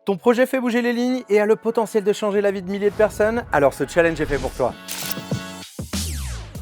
Ton projet fait bouger les lignes et a le potentiel de changer la vie de milliers de personnes? Alors ce challenge est fait pour toi.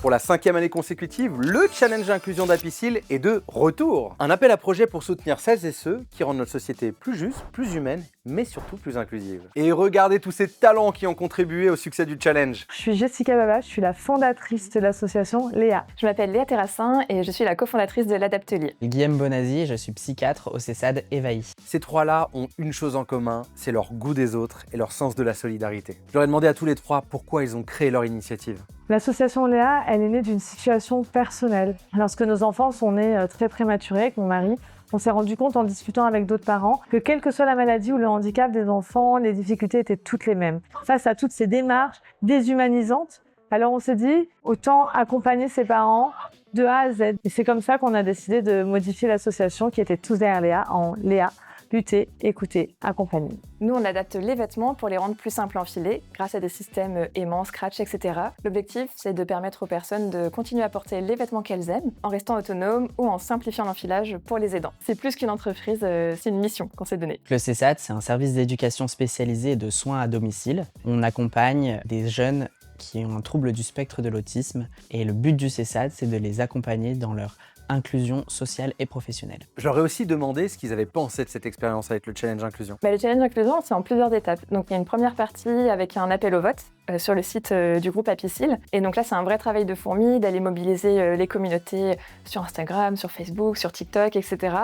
Pour la 5e année consécutive, le challenge inclusion d'Apicil est de retour. Un appel à projet pour soutenir celles et ceux qui rendent notre société plus juste, plus humaine, mais surtout plus inclusive. Et regardez tous ces talents qui ont contribué au succès du challenge. Je suis Jessica Baba, je suis la fondatrice de l'association Léa. Je m'appelle Léa Terrassin et je suis la cofondatrice de l'Adaptelier. Guillaume Bonazzi, je suis psychiatre au CESAD Évahi. Ces trois-là ont une chose en commun, c'est leur goût des autres et leur sens de la solidarité. Je leur ai demandé à tous les trois pourquoi ils ont créé leur initiative. L'association Léa, elle est née d'une situation personnelle. Lorsque nos enfants sont nés très prématurés avec mon mari, on s'est rendu compte en discutant avec d'autres parents que quelle que soit la maladie ou le handicap des enfants, les difficultés étaient toutes les mêmes. Face à toutes ces démarches déshumanisantes, alors on s'est dit autant accompagner ces parents de A à Z. Et c'est comme ça qu'on a décidé de modifier l'association qui était tous derrière Léa en Léa. Lutter, écouter, accompagner. Nous, on adapte les vêtements pour les rendre plus simples à enfiler grâce à des systèmes aimants, scratch, etc. L'objectif, c'est de permettre aux personnes de continuer à porter les vêtements qu'elles aiment en restant autonomes ou en simplifiant l'enfilage pour les aidants. C'est plus qu'une entreprise, c'est une mission qu'on s'est donnée. Le CESAD, c'est un service d'éducation spécialisé et de soins à domicile. On accompagne des jeunes qui ont un trouble du spectre de l'autisme et le but du CESAD, c'est de les accompagner dans leur inclusion sociale et professionnelle. Je leur ai aussi demandé ce qu'ils avaient pensé de cette expérience avec le challenge inclusion. Le challenge inclusion, c'est en plusieurs étapes. Donc il y a une première partie avec un appel au vote sur le site du groupe Apicil. Et donc là, c'est un vrai travail de fourmi d'aller mobiliser les communautés sur Instagram, sur Facebook, sur TikTok, etc.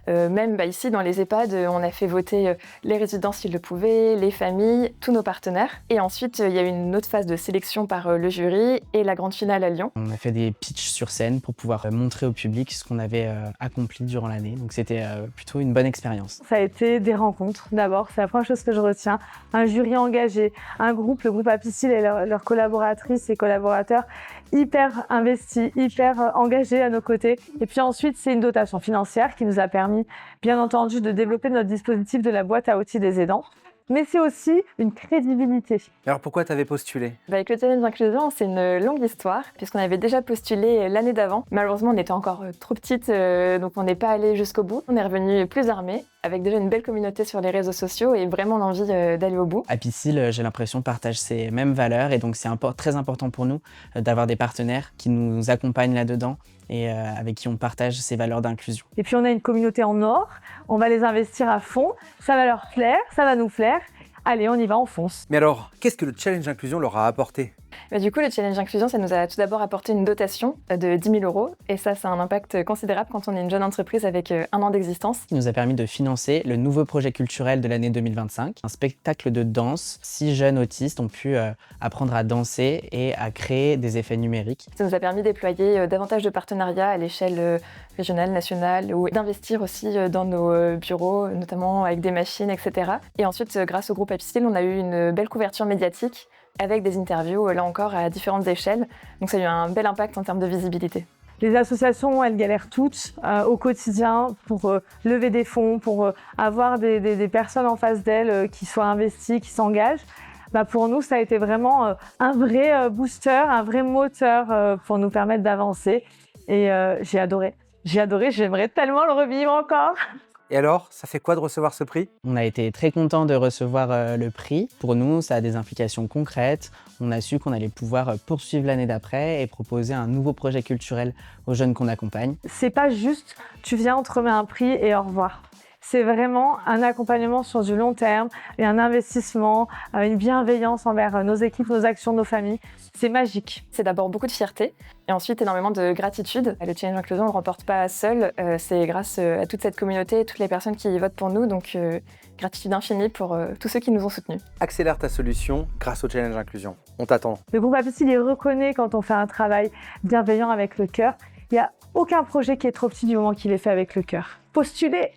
Même ici, dans les EHPAD, on a fait voter les résidents s'ils le pouvaient, les familles, tous nos partenaires. Et ensuite, il y a eu une autre phase de sélection par le jury et la grande finale à Lyon. On a fait des pitchs sur scène pour pouvoir montrer au public ce qu'on avait accompli durant l'année. Donc c'était plutôt une bonne expérience. Ça a été des rencontres d'abord, c'est la première chose que je retiens. Un jury engagé, un groupe, le groupe Apicil et leurs collaboratrices et collaborateurs hyper investis, hyper engagés à nos côtés. Et puis ensuite, c'est une dotation financière qui nous a permis, bien entendu, de développer notre dispositif de la boîte à outils des aidants. Mais c'est aussi une crédibilité. Alors pourquoi tu avais postulé? Avec le challenge inclusion, c'est une longue histoire, puisqu'on avait déjà postulé l'année d'avant. Malheureusement, on était encore trop petite, donc on n'est pas allé jusqu'au bout. On est revenu plus armés, avec déjà une belle communauté sur les réseaux sociaux et vraiment l'envie d'aller au bout. Apicil, j'ai l'impression, partage ces mêmes valeurs et donc c'est très important pour nous d'avoir des partenaires qui nous accompagnent là-dedans et avec qui on partage ces valeurs d'inclusion. Et puis on a une communauté en or, on va les investir à fond, ça va leur plaire, ça va nous plaire. Allez, on y va, on fonce. Mais alors, qu'est-ce que le challenge inclusion leur a apporté? Du coup, le challenge inclusion, ça nous a tout d'abord apporté une dotation de 10 000 €. Et ça a un impact considérable quand on est une jeune entreprise avec 1 an d'existence. Il nous a permis de financer le nouveau projet culturel de l'année 2025, un spectacle de danse. 6 jeunes autistes ont pu apprendre à danser et à créer des effets numériques. Ça nous a permis de déployer davantage de partenariats à l'échelle régionale, nationale, ou d'investir aussi dans nos bureaux, notamment avec des machines, etc. Et ensuite, grâce au groupe Apicil, on a eu une belle couverture médiatique avec des interviews, là encore, à différentes échelles. Donc ça a eu un bel impact en termes de visibilité. Les associations, elles galèrent toutes au quotidien pour lever des fonds, pour avoir des personnes en face d'elles qui soient investies, qui s'engagent. Pour nous, ça a été vraiment un vrai booster, un vrai moteur pour nous permettre d'avancer. Et j'ai adoré, j'aimerais tellement le revivre encore. Et alors, ça fait quoi de recevoir ce prix? On a été très contents de recevoir le prix. Pour nous, ça a des implications concrètes. On a su qu'on allait pouvoir poursuivre l'année d'après et proposer un nouveau projet culturel aux jeunes qu'on accompagne. C'est pas juste, tu viens, on te remet un prix et au revoir. C'est vraiment un accompagnement sur du long terme et un investissement, une bienveillance envers nos équipes, nos actions, nos familles. C'est magique. C'est d'abord beaucoup de fierté et ensuite énormément de gratitude. Le challenge inclusion, on ne le remporte pas seul. C'est grâce à toute cette communauté et toutes les personnes qui votent pour nous. Donc gratitude infinie pour tous ceux qui nous ont soutenus. Accélère ta solution grâce au challenge inclusion. On t'attend. Le groupe Apicil, il reconnaît quand on fait un travail bienveillant avec le cœur. Il n'y a aucun projet qui est trop petit du moment qu'il est fait avec le cœur. Postulez!